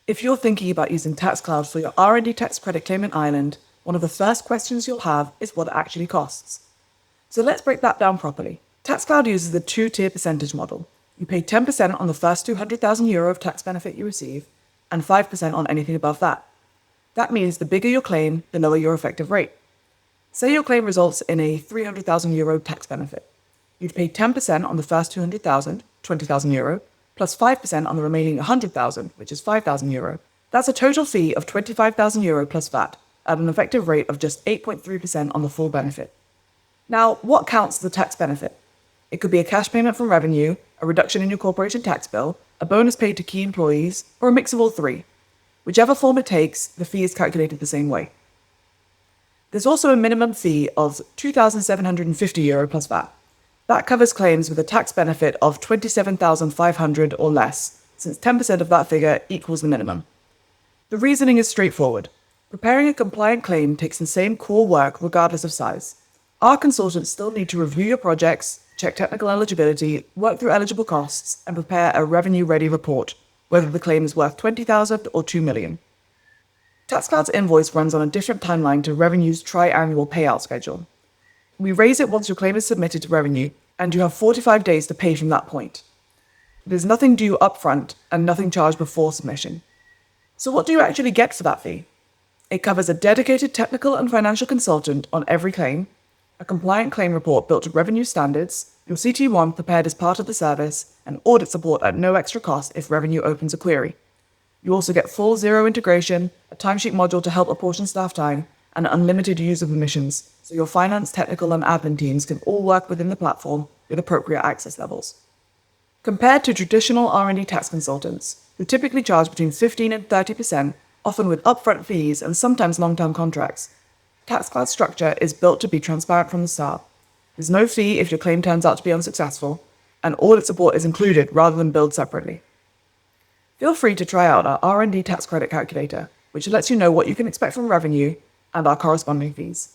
If you're thinking about using Tax Cloud for your R&D tax credit claim in Ireland, one of the first questions you'll have is what it actually costs. So let's break that down properly. Tax Cloud uses the two-tier percentage model. You pay 10% on the first €200,000 of tax benefit you receive, and 5% on anything above that. That means the bigger your claim, the lower your effective rate. Say your claim results in a €300,000 tax benefit. You'd pay 10% on the first 200,000, €20,000, plus 5% on the remaining 100,000, which is €5,000. That's a total fee of €25,000 plus VAT, at an effective rate of just 8.3% on the full benefit. Now, what counts as a tax benefit? It could be a cash payment from revenue, a reduction in your corporation tax bill, a bonus paid to key employees, or a mix of all three. Whichever form it takes, the fee is calculated the same way. There's also a minimum fee of €2,750 plus VAT. That covers claims with a tax benefit of €27,500 or less, since 10% of that figure equals the minimum. The reasoning is straightforward. Preparing a compliant claim takes the same core work regardless of size. Our consultants still need to review your projects, check technical eligibility, work through eligible costs, and prepare a revenue-ready report, whether the claim is worth $20,000 or $2 million. TaxCloud's invoice runs on a different timeline to Revenue's tri-annual payout schedule. We raise it once your claim is submitted to Revenue, and you have 45 days to pay from that point. There's nothing due upfront and nothing charged before submission. So what do you actually get for that fee? It covers a dedicated technical and financial consultant on every claim, a compliant claim report built to Revenue standards, your CT1 prepared as part of the service, and audit support at no extra cost if Revenue opens a query. You also get full Xero integration, a timesheet module to help apportion staff time, and unlimited user permissions, so your finance, technical, and admin teams can all work within the platform with appropriate access levels. Compared to traditional R&D tax consultants, who typically charge between 15 and 30%, often with upfront fees and sometimes long-term contracts, TaxCloud's structure is built to be transparent from the start. There's no fee if your claim turns out to be unsuccessful, and audit support is included rather than billed separately. Feel free to try out our R&D tax credit calculator, which lets you know what you can expect from Revenue and our corresponding fees.